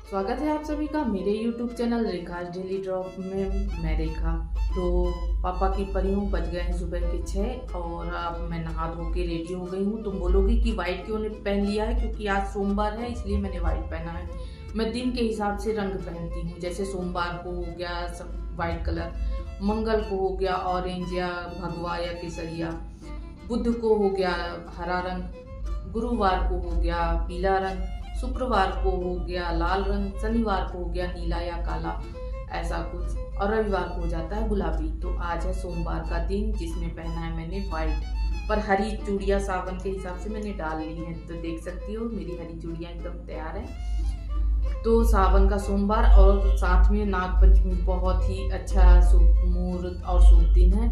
स्वागत है आप सभी का मेरे YouTube चैनल रेखा डेली ड्रॉप में। मैं रेखा। तो पापा की परियों बज गए हैं सुबह के 6 और अब मैं नहा धो के रेडी हो गई हूँ। तुम बोलोगी कि वाइट क्यों नहीं पहन लिया है? क्योंकि आज सोमवार है इसलिए मैंने वाइट पहना है। मैं दिन के हिसाब से रंग पहनती हूँ, जैसे सोमवार को हो गया सब वाइट कलर, मंगल को हो गया ऑरेंज या भगवा या केसरिया, बुध को हो गया हरा रंग, गुरुवार को हो गया पीला रंग, शुक्रवार को हो गया लाल रंग, शनिवार को हो गया नीला या काला, ऐसा कुछ, और रविवार को हो जाता है गुलाबी। तो आज है सोमवार का दिन जिसमें पहना है मैंने व्हाइट, पर हरी चूड़ियाँ सावन के हिसाब से मैंने डाल ली हैं। तो देख सकती हो मेरी हरी चूड़ियाँ एकदम तैयार है। तो सावन का सोमवार और साथ में नाग पंचमी बहुत ही अच्छा शुभ मुहूर्त और शुभ दिन है।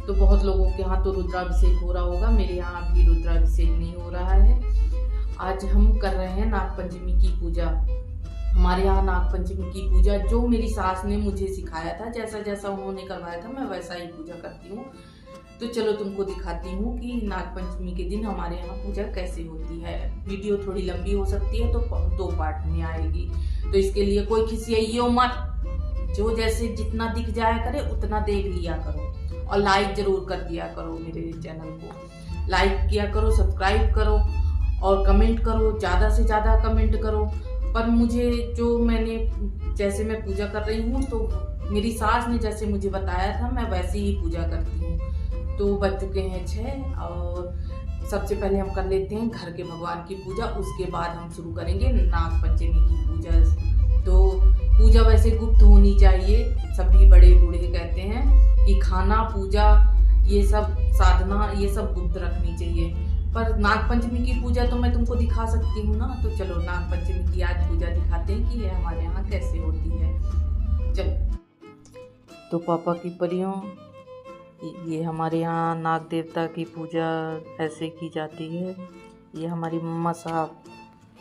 तो बहुत लोगों के यहाँ तो रुद्राभिषेक हो रहा होगा, मेरे यहाँ भी रुद्राभिषेक नहीं हो रहा है। आज हम कर रहे हैं नाग पंचमी की पूजा। हमारे यहाँ नाग पंचमी की पूजा जो मेरी सास ने मुझे सिखाया था, जैसा जैसा उन्होंने करवाया था मैं वैसा ही पूजा करती हूँ। तो चलो तुमको दिखाती हूँ कि नाग पंचमी के दिन हमारे यहाँ पूजा कैसे होती है। वीडियो थोड़ी लंबी हो सकती है तो 2 पार्ट में आएगी, तो इसके लिए कोई खिसियाइयो मत, जो जैसे जितना दिख जाया करे उतना देख लिया करो और लाइक जरूर कर दिया करो। मेरे चैनल को लाइक किया करो, सब्सक्राइब करो और कमेंट करो, ज़्यादा से ज़्यादा कमेंट करो। पर मुझे जो मैंने जैसे मैं पूजा कर रही हूँ तो मेरी सास ने जैसे मुझे बताया था मैं वैसे ही पूजा करती हूँ। तो बज चुके हैं 6 और सबसे पहले हम कर लेते हैं घर के भगवान की पूजा, उसके बाद हम शुरू करेंगे नाग पंचमी की पूजा। तो पूजा वैसे गुप्त होनी चाहिए, सभी बड़े बूढ़े कहते हैं कि खाना पूजा ये सब साधना ये सब गुप्त रखनी चाहिए। पर नाग पंचमी की पूजा तो मैं तुमको दिखा सकती हूँ ना। तो चलो नाग पंचमी की आज पूजा दिखाते हैं कि ये हमारे यहाँ कैसे होती है। चलो। तो पापा की परियों, ये हमारे यहाँ नाग देवता की पूजा ऐसे की जाती है। ये हमारी मम्मा साहब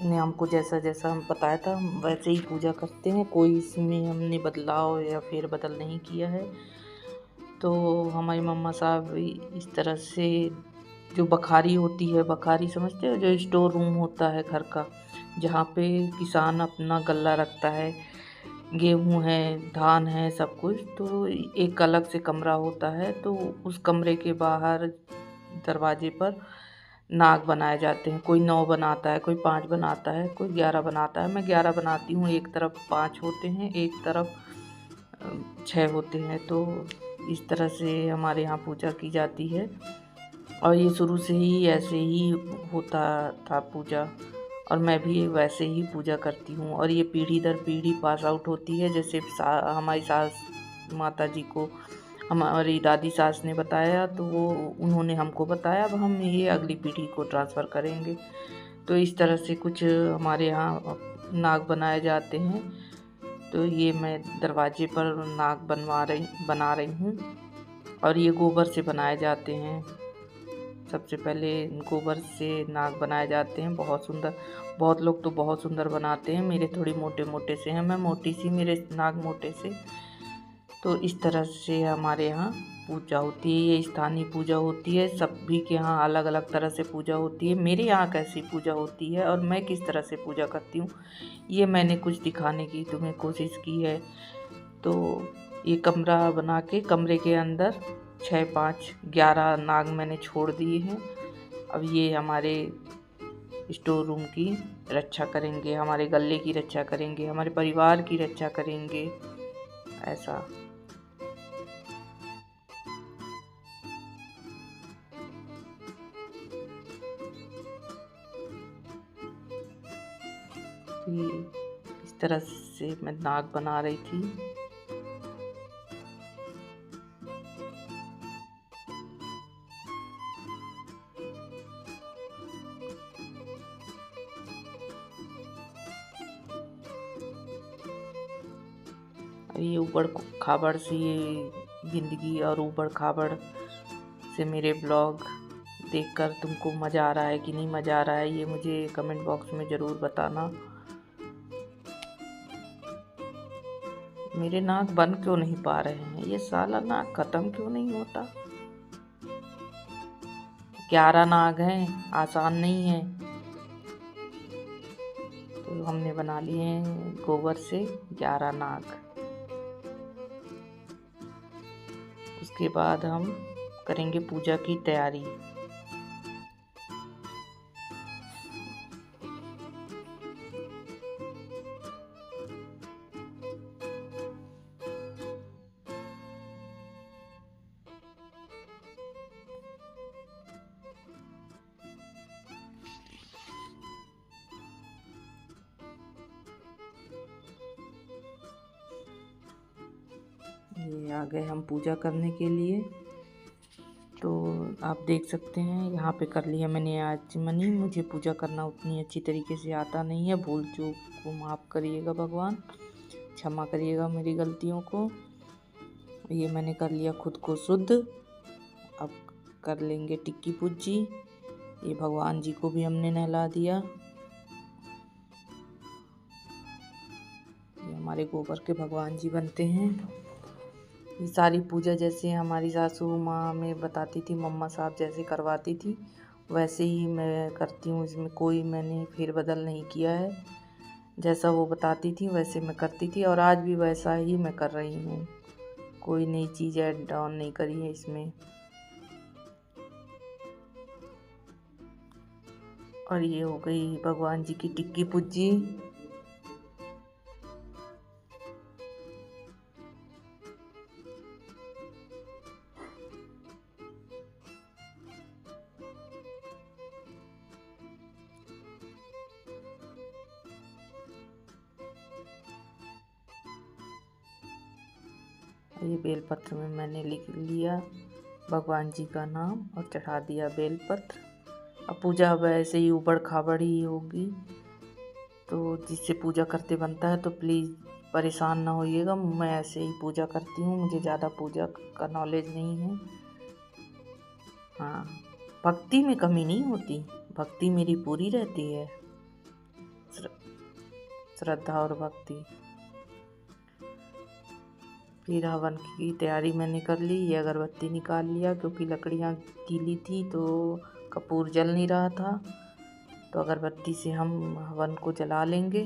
ने हमको जैसा जैसा हम बताया था हम वैसे ही पूजा करते हैं, कोई इसमें हमने बदलाव या फेर बदल नहीं किया है। तो हमारी मम्मा साहब इस तरह से जो बखारी होती है, बखारी समझते हो, जो स्टोर रूम होता है घर का, जहाँ पे किसान अपना गल्ला रखता है, गेहूँ है धान है सब कुछ, तो एक अलग से कमरा होता है। तो उस कमरे के बाहर दरवाजे पर नाग बनाए जाते हैं। कोई 9 बनाता है, कोई 5 बनाता है, कोई 11 बनाता है। मैं 11 बनाती हूँ, एक तरफ 5 होते हैं, एक तरफ 6 होते हैं। तो इस तरह से हमारे यहाँ पूजा की जाती है और ये शुरू से ही ऐसे ही होता था पूजा, और मैं भी वैसे ही पूजा करती हूँ। और ये पीढ़ी दर पीढ़ी पास आउट होती है। जैसे हमारी सास माता जी को हमारी दादी सास ने बताया तो वो उन्होंने हमको बताया, अब हम ये अगली पीढ़ी को ट्रांसफ़र करेंगे। तो इस तरह से कुछ हमारे यहाँ नाग बनाए जाते हैं। तो ये मैं दरवाजे पर नाग बना रही हूँ और ये गोबर से बनाए जाते हैं। सबसे पहले गोबर से नाग बनाए जाते हैं, बहुत सुंदर। बहुत लोग तो बहुत सुंदर बनाते हैं, मेरे थोड़ी मोटे मोटे से हैं, मैं मोटी सी, मेरे नाग मोटे से। तो इस तरह से हमारे यहाँ पूजा होती है। ये स्थानीय पूजा होती है, सभी के यहाँ अलग अलग तरह से पूजा होती है। मेरे यहाँ कैसी पूजा होती है और मैं किस तरह से पूजा करती हूँ ये मैंने कुछ दिखाने की तुम्हें कोशिश की है। तो ये कमरा बना के कमरे के अंदर 6, 5, 11 नाग मैंने छोड़ दिए हैं। अब ये हमारे स्टोर रूम की रक्षा करेंगे, हमारे गले की रक्षा करेंगे, हमारे परिवार की रक्षा करेंगे, ऐसा। ये इस तरह से मैं नाग बना रही थी। ये ऊबड़ खाबड़ सी ज़िंदगी और ऊबड़ खाबड़ से मेरे ब्लॉग देखकर तुमको मज़ा आ रहा है कि नहीं मज़ा आ रहा है, ये मुझे कमेंट बॉक्स में ज़रूर बताना। मेरे नाग बन क्यों नहीं पा रहे हैं, ये साला नाग ख़त्म क्यों नहीं होता। 11 नाग हैं, आसान नहीं है। तो तो हमने बना लिए हैं गोबर से 11 नाग। उसके बाद हम करेंगे पूजा की तैयारी। ये आ गए हम पूजा करने के लिए। तो आप देख सकते हैं यहाँ पे कर लिया मैंने आचमनी। मुझे पूजा करना उतनी अच्छी तरीके से आता नहीं है, भूल चूक को माफ़ करिएगा भगवान, क्षमा करिएगा मेरी गलतियों को। ये मैंने कर लिया खुद को शुद्ध। अब कर लेंगे टिक्की पूजी। ये भगवान जी को भी हमने नहला दिया। ये हमारे गोबर के भगवान जी बनते हैं। ये सारी पूजा जैसे हमारी सासू माँ हमें बताती थी, मम्मा साहब जैसे करवाती थी वैसे ही मैं करती हूँ। इसमें कोई मैंने फेरबदल नहीं किया है, जैसा वो बताती थी वैसे मैं करती थी और आज भी वैसा ही मैं कर रही हूँ। कोई नई चीज़ ऐड डाउन नहीं करी है इसमें। और ये हो गई भगवान जी की टिक्की पूजी। ये बेलपत्र में मैंने लिख लिया भगवान जी का नाम और चढ़ा दिया बेलपत्र। अब पूजा वैसे ही ऊबड़ खाबड़ ही होगी, तो जिससे पूजा करते बनता है तो प्लीज़ परेशान ना होइएगा। मैं ऐसे ही पूजा करती हूँ, मुझे ज़्यादा पूजा का नॉलेज नहीं है। हाँ, भक्ति में कमी नहीं होती, भक्ति मेरी पूरी रहती है, श्रद्धा और भक्ति। फिर हवन की तैयारी मैंने कर ली। ये अगरबत्ती निकाल लिया क्योंकि लकड़ियाँ गीली थी तो कपूर जल नहीं रहा था, तो अगरबत्ती से हम हवन को जला लेंगे।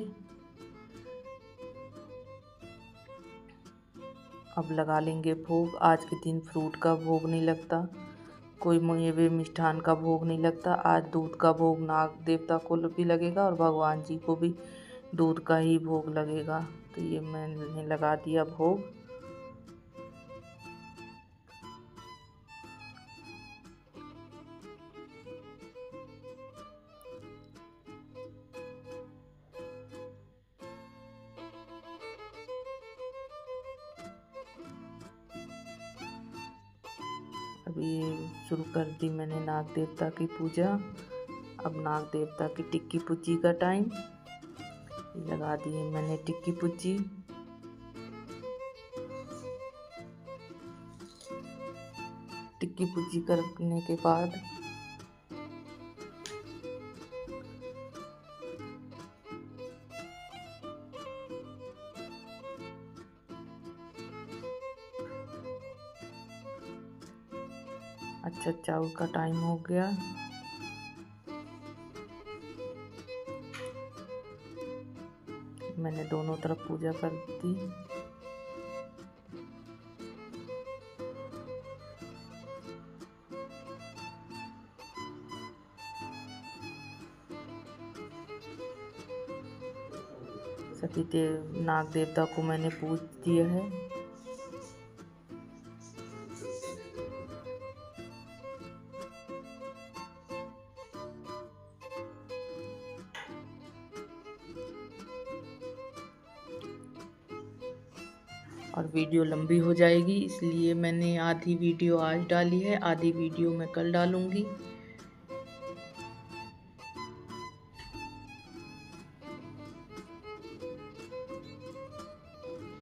अब लगा लेंगे भोग। आज के दिन फ्रूट का भोग नहीं लगता, कोई मेवे मिष्ठान का भोग नहीं लगता। आज दूध का भोग नाग देवता को भी लगेगा और भगवान जी को भी दूध का ही भोग लगेगा। तो ये मैंने लगा दिया भोग। अभी शुरू कर दी मैंने नाग देवता की पूजा। अब नाग देवता की टिक्की पूजी का टाइम। लगा दी मैंने टिक्की पूजी। टिक्की पूजी करने के बाद अच्छा चावल का टाइम हो गया। मैंने दोनों तरफ पूजा कर दी। सती नाग देवता को मैंने पूज दिया है। और वीडियो लंबी हो जाएगी इसलिए मैंने आधी वीडियो आज डाली है, आधी वीडियो मैं कल डालूँगी।